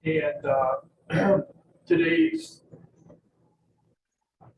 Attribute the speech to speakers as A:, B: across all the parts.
A: And today's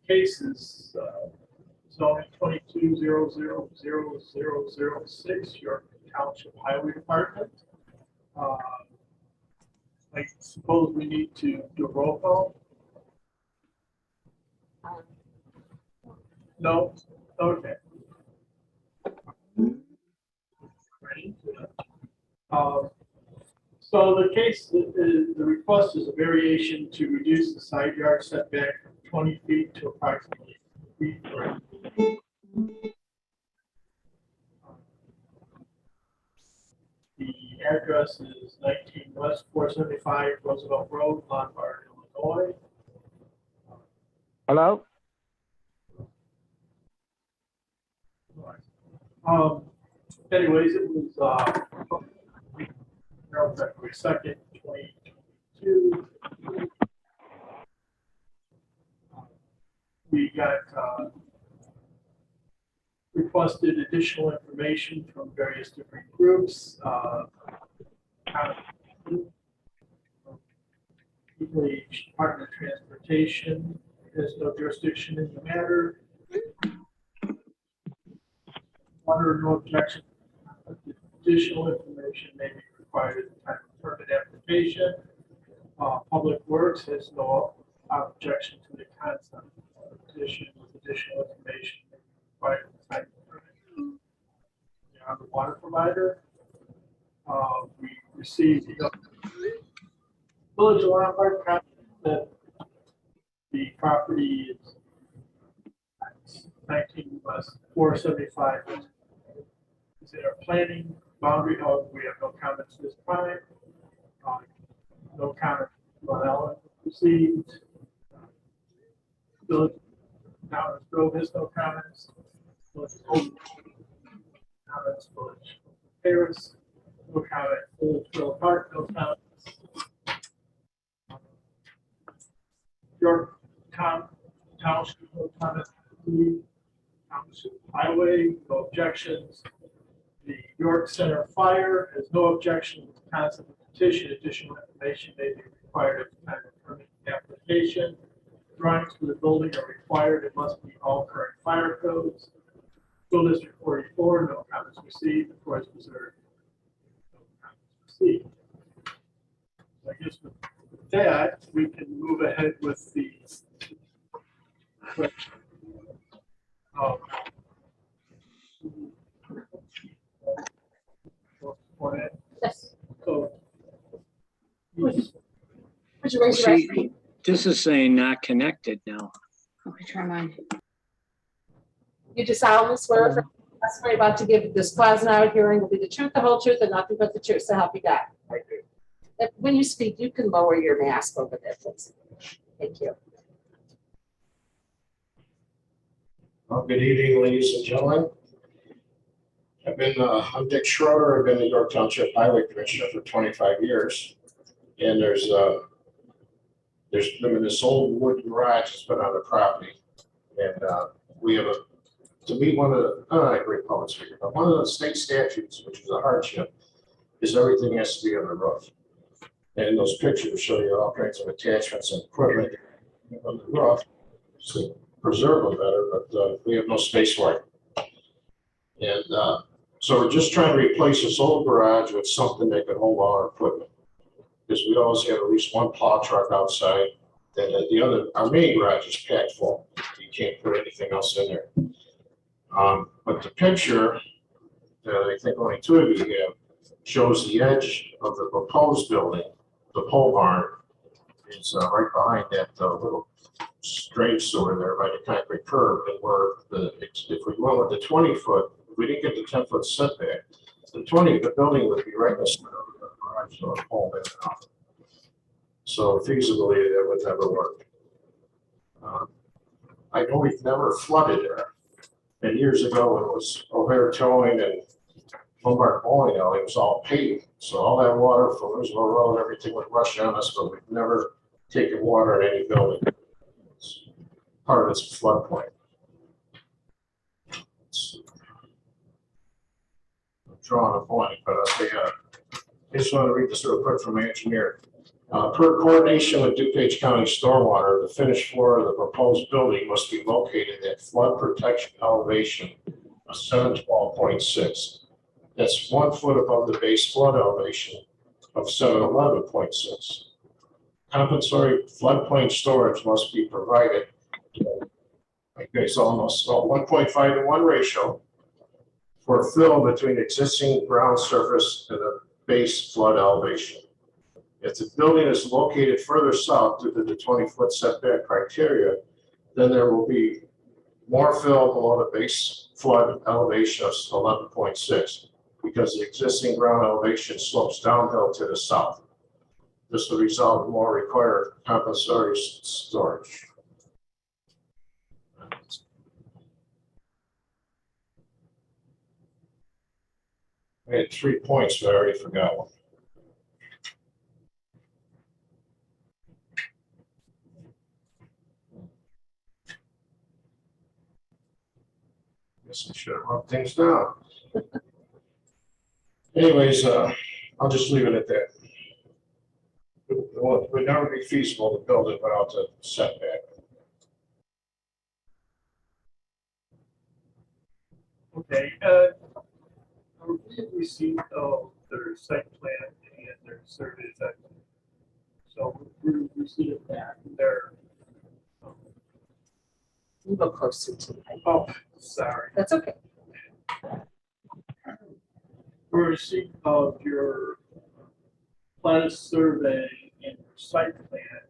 A: case is zoning 22000006, York Township Highway Department. I suppose we need to do a roll call. No? Okay. Ready? So the case, the request is a variation to reduce the side yard setback from 20 feet to approximately 3 feet. The address is 19 West 475 Roosevelt Road, Lombard, Illinois.
B: Hello?
A: Anyways, it was February 2nd, 2022. We got requested additional information from various different groups. Department of Transportation has no jurisdiction in the matter. Water, no objection. Additional information may be required at the time of permit application. Public Works has no objection to the concept of petition with additional information may be required at the time of permit. The water provider, we received the Village of Lombard copy that the property is 19 West 475. Is in our planning boundary. However, we have no comments this time. No comment on Ellen received. Village Downers Grove has no comments. Village Oak comments. Village Paris, no comment. Village Grove Park, no comments. York Township, no comments. Township Highway, no objections. The York Center Fire has no objection to the concept of petition. Additional information may be required at the time of permit application. Drawings for the building are required. It must meet all current fire codes. School District 44, no comments received. Of course, reserved. No comments received. So I guess with that, we can move ahead with the
C: Yes.
A: So,
C: Would you raise your right
B: See,
C: hand?
B: this is saying not connected now.
C: Okay, try mine. You do solemnly swear for the testimony about to give this quasi hearing will be the truth, the whole truth, and nothing but the truth, so help you God.
A: I do.
C: When you speak, you can lower your mask over there, please. Thank you.
D: Well, good evening, ladies and gentlemen. I'm Dick Schroeder. I've been the York Township Highway Commissioner for 25 years. And there's been this old wood garage that's been on the property. And we have to meet one of the, I'm not a great public speaker, but one of the state statutes, which is a hardship, is everything has to be on the roof. And those pictures show you all kinds of attachments and equipment on the roof to preserve them better, but we have no space for it. And so we're just trying to replace this old garage with something that can hold all our equipment. Because we always have at least one plow truck outside, and our main garage is packed full. You can't put anything else in there. But the picture that I think only two of you have shows the edge of the proposed building, the pole barn is right behind that little drain sewer there by the concrete curb, and where if we went with the 20-foot, if we didn't get the 10-foot setback, the building would be right in the center of the garage door pole in and out. So feasibly, that would never work. I know we've never flooded there. And years ago, when it was O'Hare Towing and Lombard Bowling Alley, it was all paved. So all that water from Roosevelt Road, everything would rush on us, but we've never taken water in any building. Part of it's a floodplain. I'm drawing a blank, but I just want to read this real quick from my engineer. Per coordination with DuPage County Stormwater, the finished floor of the proposed building must be located at flood protection elevation of 712.6. That's 1 foot above the base flood elevation of 711.6. Compensatory floodplain storage must be provided. Okay, so almost 1.5 to 1 ratio for fill between existing ground surface and the base flood elevation. If the building is located further south due to the 20-foot setback criteria, then there will be more fill below the base flood elevation of 11.6 because the existing ground elevation slopes downhill to the south. This will result in more required compensatory storage. I had 3 points, but I already forgot one. Guess I should have wrote things down. Anyways, I'll just leave it at that. It would never be feasible to build it without the setback.
A: Okay, we received their site plan and their surveys. So we received that. Their
C: You go closer to me.
A: oh, sorry.
C: That's okay.
A: We received of your plan survey and your site plan,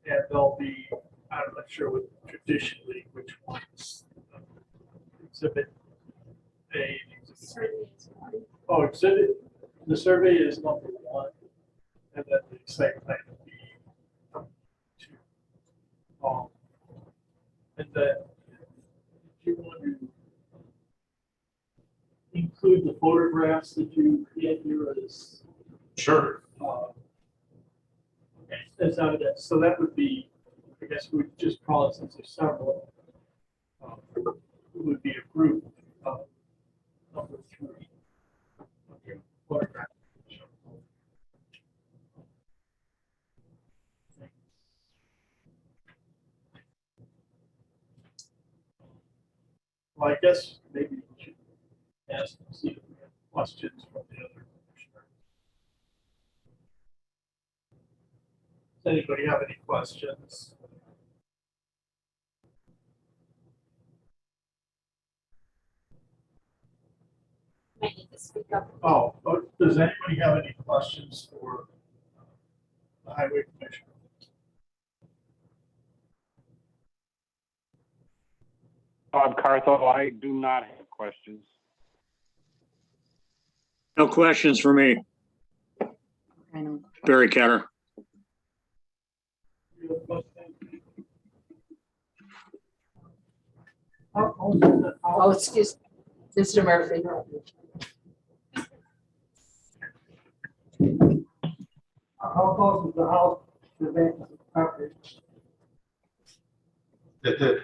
A: and they'll be, I'm not sure what traditionally which ones. Exhibit A. Oh, exhibit, the survey is number 1, and then the site plan will be 2. And then if you want to include the photographs that you get here as
D: Sure.
A: as evidence, so that would be, I guess we just call it, since there's several, it would be a group of number 3. Okay, photograph. Well, I guess maybe we should ask and see if we have questions from the other commissioners. Does anybody have any questions?
C: I need to speak up.
A: Oh, does anybody have any questions for the highway commissioner?
E: Bob Cartho, I do not have questions.
B: No questions for me. Barry Ketter.
A: You have a question?
C: Oh, excuse me, Mr. Murphy.
A: How close is the house to the property?
D: The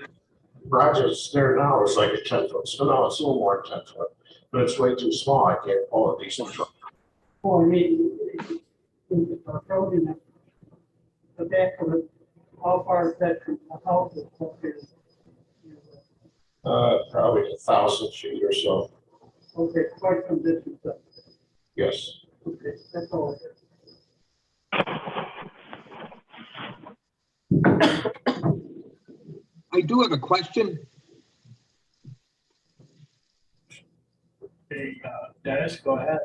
D: garage is there now is like a 10-foot, so now it's a little more than 10 foot, but it's way too small. I can't pull a decent truck.
F: Oh, I mean, in the road in the back of it, how far is that from the house?
D: Probably 1,000 feet or so.
F: Okay, quite some distance up.
D: Yes.
F: Okay, that's all.
G: I do have a question.
A: Hey, Dennis, go ahead.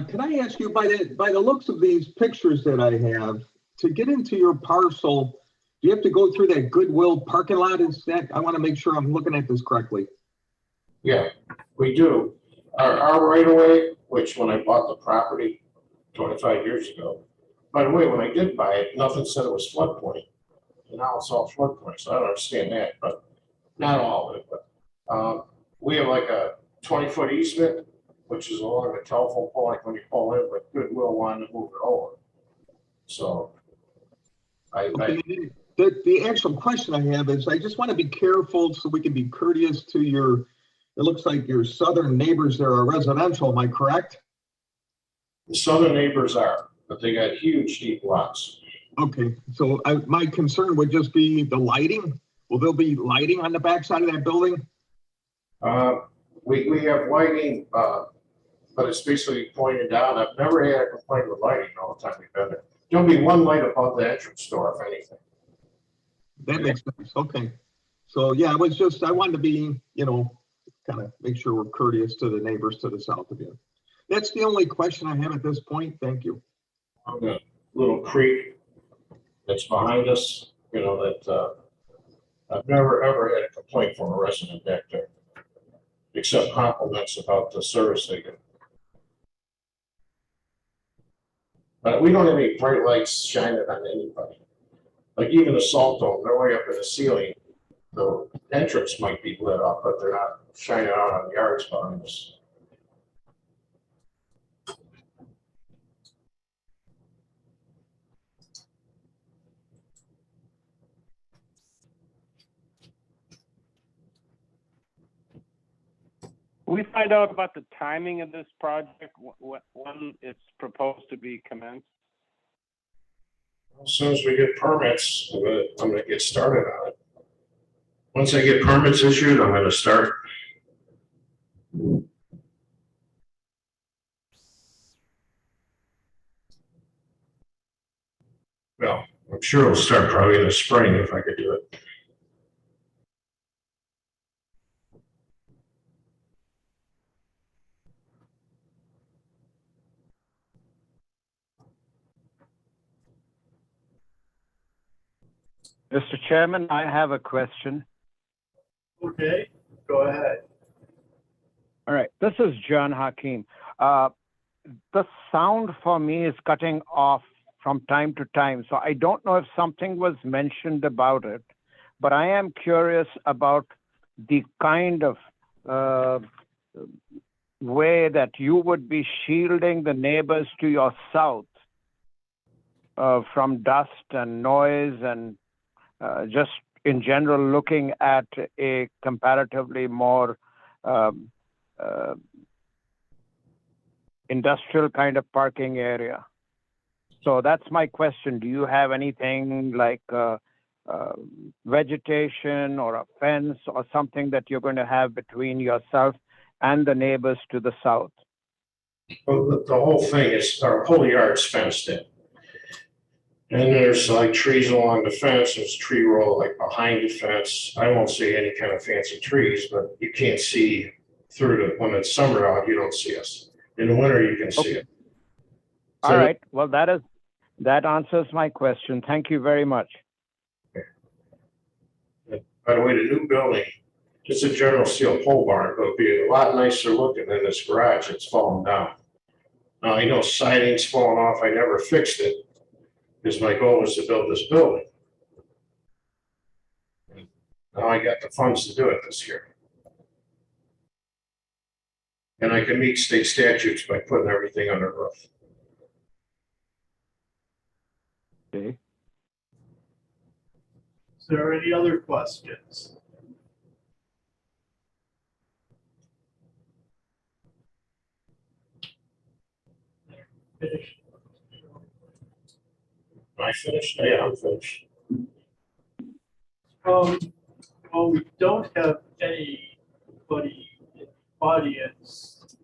G: Can I ask you, by the looks of these pictures that I have, to get into your parcel, do you have to go through that Goodwill parking lot? Is that, I want to make sure I'm looking at this correctly.
D: Yeah, we do. Our right of way, which when I bought the property 25 years ago, by the way, when I did buy it, nothing said it was floodplain. And now it's all floodplain, so I don't understand that, but not all of it, but we have like a 20-foot easement, which is along the telephone pole, like when you pull in, but Goodwill wanted to move it over. So
G: Okay, the actual question I have is, I just want to be careful so we can be courteous to your, it looks like your southern neighbors there are residential, am I correct?
D: the southern neighbors are. but they got huge deep lots.
G: Okay, so my concern would just be the lighting. Will there be lighting on the backside of that building?
D: We have lighting, but it's basically pointed down. I've never had a complaint with lighting all the time we've been there. There'll be one light above the entrance door, if anything.
G: That makes sense. Okay. So yeah, I wanted to be, kind of make sure we're courteous to the neighbors to the south of you. That's the only question I have at this point. Thank you.
D: On the little creek that's behind us, that I've never ever had a complaint from a resident back there, except compliments about the service they get. But we don't have any bright lights shining on anybody. Like even the salt dome, they're way up in the ceiling. The entrance might be lit up, but they're not shining out on the yards behind us.
E: We find out about the timing of this project, when it's proposed to be commenced.
D: As soon as we get permits, I'm gonna get started on it. Once I get permits issued, I'm gonna start. Well, I'm sure it'll start probably in the spring if I could do it.
E: Mr. Chairman, I have a question.
A: Okay, go ahead.
E: All right, this is John Hakim. The sound for me is cutting off from time to time, so I don't know if something was mentioned about it, but I am curious about the kind of way that you would be shielding the neighbors to your south from dust and noise and just in general looking at a comparatively more industrial kind of parking area. So that's my question. Do you have anything like vegetation or a fence or something that you're going to have between yourself and the neighbors to the south?
D: Well, the whole thing is, our whole yard's fenced in. And there's like trees along the fence, there's tree row like behind the fence. I won't see any kind of fancy trees, but you can't see through when it's summer out, you don't see us. In the winter, you can see it.
E: All right. Well, that answers my question. Thank you very much.
D: By the way, the new building, it's a general steel pole barn, but it'll be a lot nicer looking than this garage that's fallen down. Now, I know siding's fallen off. I never fixed it because my goal was to build this building. And now I got the funds to do it this year. And I can meet state statutes by putting everything under roof.
E: Okay.
A: Is there any other questions? Finish.
D: Am I finished? Yeah, I'm finished.
A: Well, we don't have anybody in the audience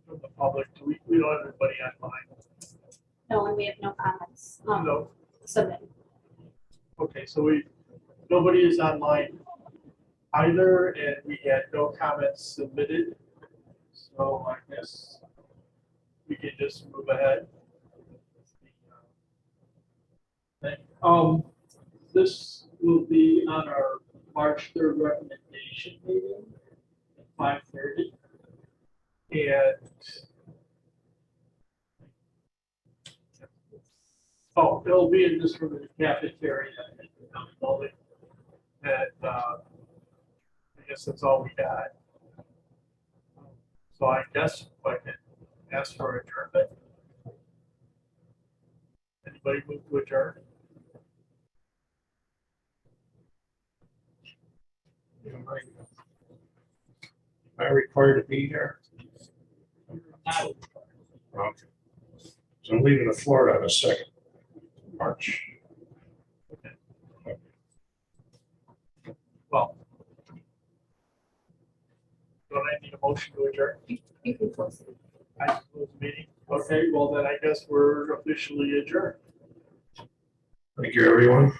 A: from the public. We don't have anybody online.
H: No, and we have no comments.
A: No.
H: Submitted.
A: Okay, so nobody is online either, and we had no comments submitted. So I guess we can just move ahead. This will be on our March 3rd recommendation meeting at 5:30. And it'll be in this room in the cafeteria in the town building. And I guess that's all we got. So I guess I can ask for adjournment. Anybody move to adjourn?
D: Am I required to be here? Okay. So I'm leaving to Florida on the 2nd March.
A: Well. Don't I need a motion to adjourn?
C: You can close it.
A: I close the meeting. Okay, well then I guess we're officially adjourned.
D: Thank you, everyone.